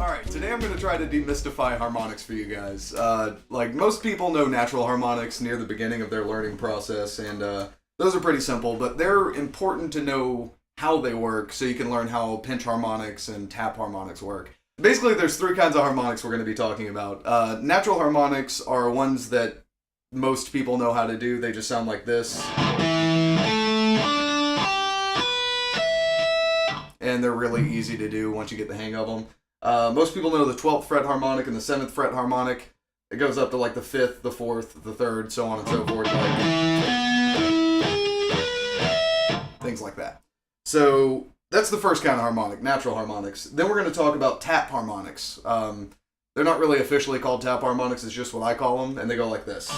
Alright, today I'm going to try to demystify harmonics for you guys. Like, most people know natural harmonics near the beginning of their learning process, and those are pretty simple, but they're important to know how they work so you can learn how pinch harmonics and tap harmonics work. Basically, there's three kinds of harmonics we're going to be talking about. Natural harmonics are ones that most people know how to do. They just sound like this. And they're really easy to do once you get the hang of them. Most people know the 12th fret harmonic and the 7th fret harmonic. It goes up to like the 5th, the 4th, the 3rd, so on and so forth. Like, things like that. So that's the first kind of harmonic, natural harmonics. Then we're going to talk about tap harmonics. They're not really officially called tap harmonics, it's just what I call them, and they go like this.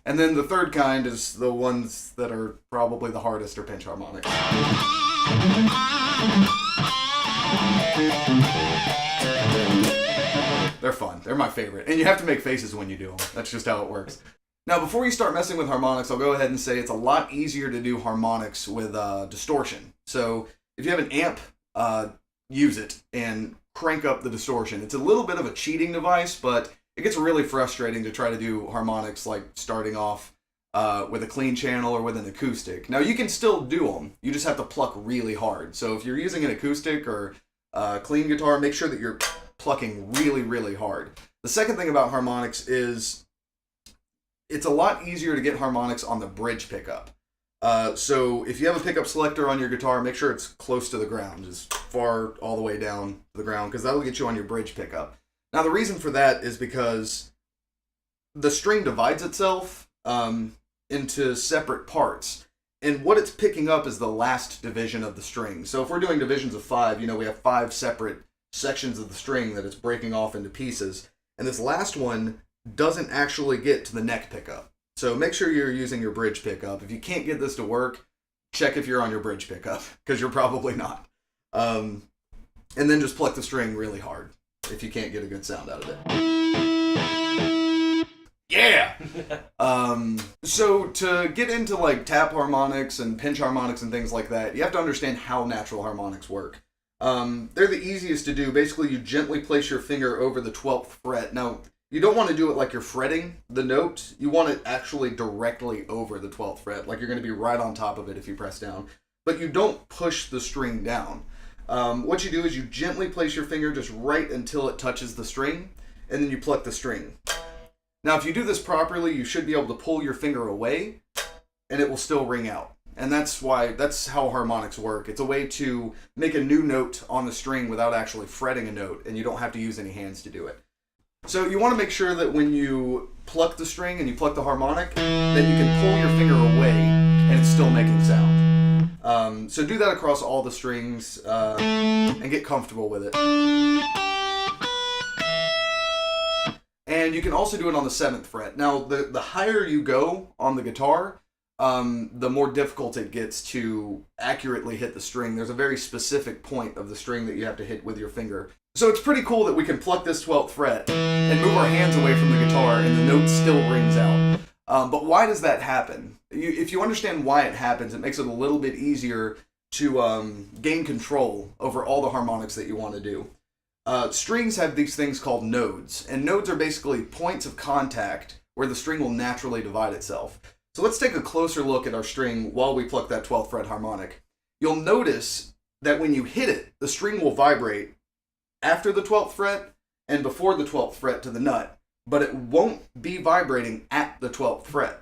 And then the third kind is the ones that are probably the hardest, or pinch harmonics. They're fun. They're my favorite. And you have to make faces when you do them. That's just how it works. Now, before you start messing with harmonics, I'll go ahead and say it's a lot easier to do harmonics with distortion. So if you have an amp, use it and crank up the distortion. It's a little bit of a cheating device, but it gets really frustrating to try to do harmonics like starting off with a clean channel or with an acoustic. Now, you can still do them. You just have to pluck really hard. So if you're using an acoustic or clean guitar, make sure that you're plucking really, really hard. The second thing about harmonics is it's a lot easier to get harmonics on the bridge pickup. So if you have a pickup selector on your guitar, make sure it's close to the ground, as far all the way down to the ground, because that'll get you on your bridge pickup. Now, the reason for that is because the string divides itself into separate parts, and what it's picking up is the last division of the string. So if we're doing divisions of 5, we have 5 separate sections of the string that it's breaking off into pieces, and this last one doesn't actually get to the neck pickup. So make sure you're using your bridge pickup. If you can't get this to work, check if you're on your bridge pickup, because you're probably not. And then just pluck the string really hard if you can't get a good sound out of it. Yeah! So to get into like tap harmonics and pinch harmonics and things like that, you have to understand how natural harmonics work. They're the easiest to do. Basically, you gently place your finger over the 12th fret. Now, you don't want to do it like you're fretting the note. You want it actually directly over the 12th fret, like you're going to be right on top of it if you press down. But you don't push the string down. What you do is you gently place your finger just right until it touches the string, and then you pluck the string. Now, if you do this properly, you should be able to pull your finger away, and it will still ring out. And that's how harmonics work. It's a way to make a new note on the string without actually fretting a note, and you don't have to use any hands to do it. So you want to make sure that when you pluck the string and you pluck the harmonic, then you can pull your finger away and it's still making sound. So do that across all the strings and get comfortable with it. And you can also do it on the 7th fret. Now, the higher you go on the guitar, the more difficult it gets to accurately hit the string. There's a very specific point of the string that you have to hit with your finger. So it's pretty cool that we can pluck this 12th fret and move our hands away from the guitar and the note still rings out. But why does that happen? If you understand why it happens, it makes it a little bit easier to gain control over all the harmonics that you want to do. Strings have these things called nodes, and nodes are basically points of contact where the string will naturally divide itself. So let's take a closer look at our string while we pluck that 12th fret harmonic. You'll notice that when you hit it, the string will vibrate after the 12th fret and before the 12th fret to the nut, but it won't be vibrating at the 12th fret.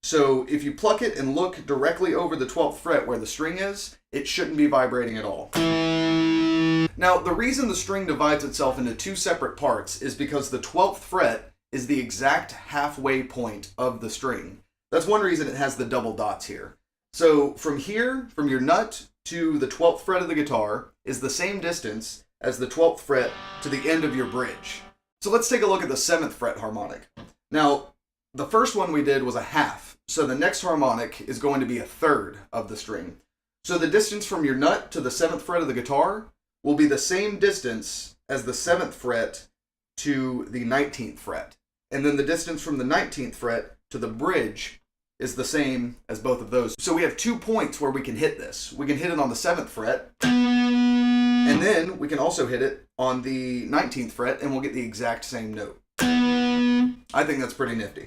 So if you pluck it and look directly over the 12th fret where the string is, it shouldn't be vibrating at all. Now, the reason the string divides itself into 2 separate parts is because the 12th fret is the exact halfway point of the string. That's one reason it has the double dots here. So from here, from your nut to the 12th fret of the guitar, is the same distance as the 12th fret to the end of your bridge. So let's take a look at the 7th fret harmonic. Now, the first one we did was a half, so the next harmonic is going to be a third of the string. So the distance from your nut to the 7th fret of the guitar will be the same distance as the 7th fret to the 19th fret. And then the distance from the 19th fret to the bridge is the same as both of those. So we have 2 points where we can hit this. We can hit it on the 7th fret, and then we can also hit it on the 19th fret, and we'll get the exact same note. I think that's pretty nifty.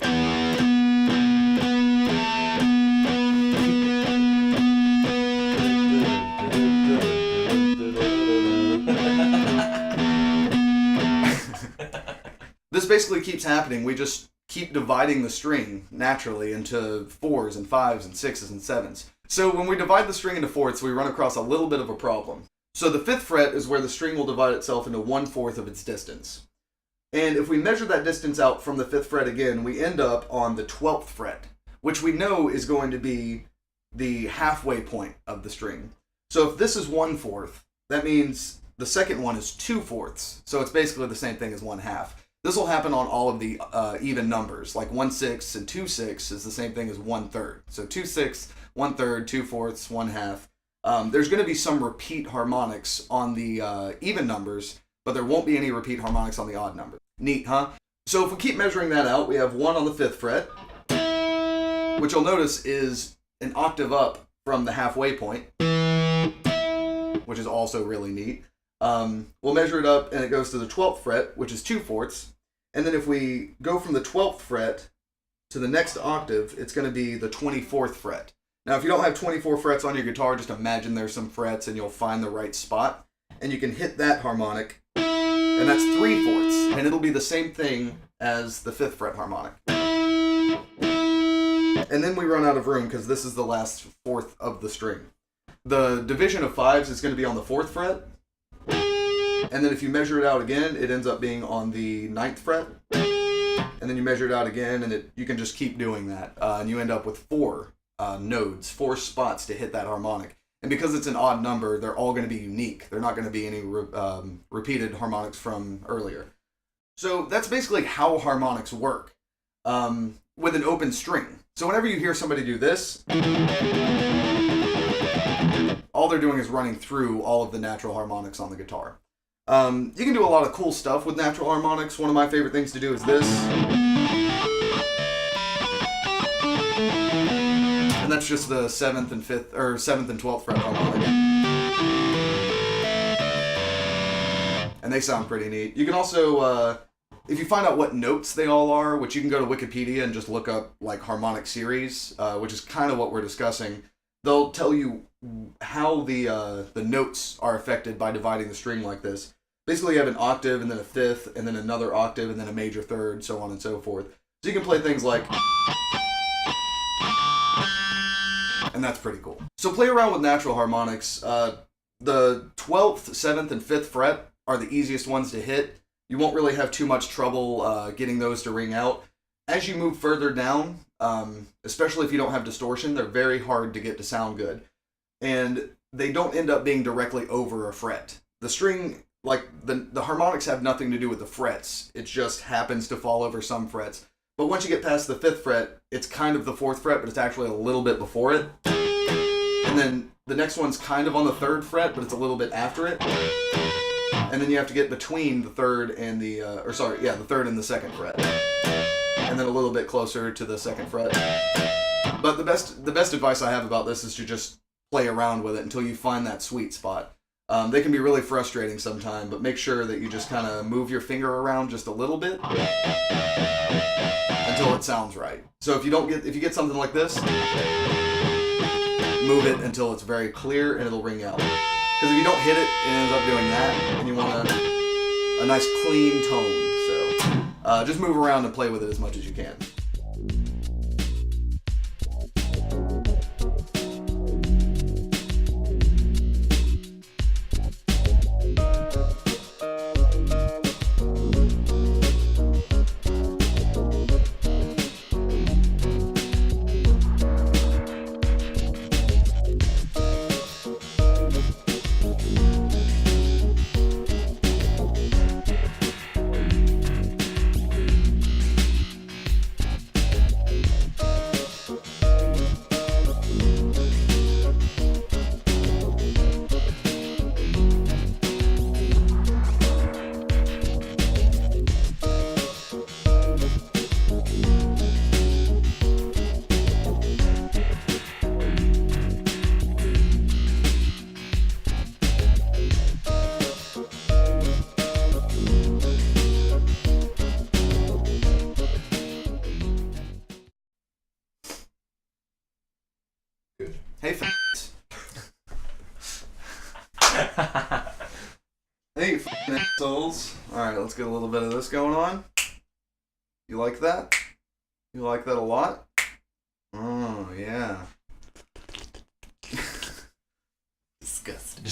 This basically keeps happening. We just keep dividing the string naturally into 4s and 5s and 6s and 7s. So when we divide the string into fourths, we run across a little bit of a problem. So the 5th fret is where the string will divide itself into 1/4 of its distance. And if we measure that distance out from the 5th fret again, we end up on the 12th fret, which we know is going to be the halfway point of the string. So if this is 1/4, that means the second one is 2/4. So it's basically the same thing as 1/2. This will happen on all of the even numbers, like 1/6 and 2/6 is the same thing as 1/3. So 2/6, 1/3, 2/4, 1/2. There's going to be some repeat harmonics on the even numbers, but there won't be any repeat harmonics on the odd numbers. Neat, huh? So if we keep measuring that out, we have 1 on the 5th fret, which you'll notice is an octave up from the halfway point, which is also really neat. We'll measure it up and it goes to the 12th fret, which is 2/4. And then if we go from the 12th fret to the next octave, it's going to be the 24th fret. Now, if you don't have 24 frets on your guitar, just imagine there's some frets and you'll find the right spot. And you can hit that harmonic, and that's 3/4. And it'll be the same thing as the 5th fret harmonic. And then we run out of room because this is the last fourth of the string. The division of 5s is going to be on the 4th fret. And then if you measure it out again, it ends up being on the 9th fret. And then you measure it out again, and you can just keep doing that. And you end up with 4 nodes, 4 spots to hit that harmonic. And because it's an odd number, they're all going to be unique. They're not going to be any repeated harmonics from earlier. So that's basically how harmonics work with an open string. So whenever you hear somebody do this, all they're doing is running through all of the natural harmonics on the guitar. You can do a lot of cool stuff with natural harmonics. One of my favorite things to do is this. And that's just the 7th and 5th, or 7th and 12th fret harmonic. And they sound pretty neat. You can also, if you find out what notes they all are, which you can go to Wikipedia and just look up like harmonic series, which is kind of what we're discussing, they'll tell you how the notes are affected by dividing the string like this. Basically, you have an octave, and then a 5th, and then another octave, and then a major 3rd, so on and so forth. So you can play things like... And that's pretty cool. So play around with natural harmonics. The 12th, 7th, and 5th fret are the easiest ones to hit. You won't really have too much trouble getting those to ring out. As you move further down, especially if you don't have distortion, they're very hard to get to sound good. And they don't end up being directly over a fret. The string, like the harmonics have nothing to do with the frets. It just happens to fall over some frets. But once you get past the 5th fret, it's kind of the 4th fret, but it's actually a little bit before it. And then the next one's kind of on the 3rd fret, but it's a little bit after it. And then you have to get between the 3rd and the 3rd and the 2nd fret. And then a little bit closer to the 2nd fret. But the best advice I have about this is to just play around with it until you find that sweet spot. They can be really frustrating sometimes, but make sure that you just kind of move your finger around just a little bit until it sounds right. So if you get something like this, move it until it's very clear and it'll ring out. Because if you don't hit it, it ends up doing that, and you want a nice clean tone. So just move around and play with it as much as you can. Hey, hey, assholes. Alright, let's get a little bit of this going on. You like that? You like that a lot? Oh, yeah. Disgusting.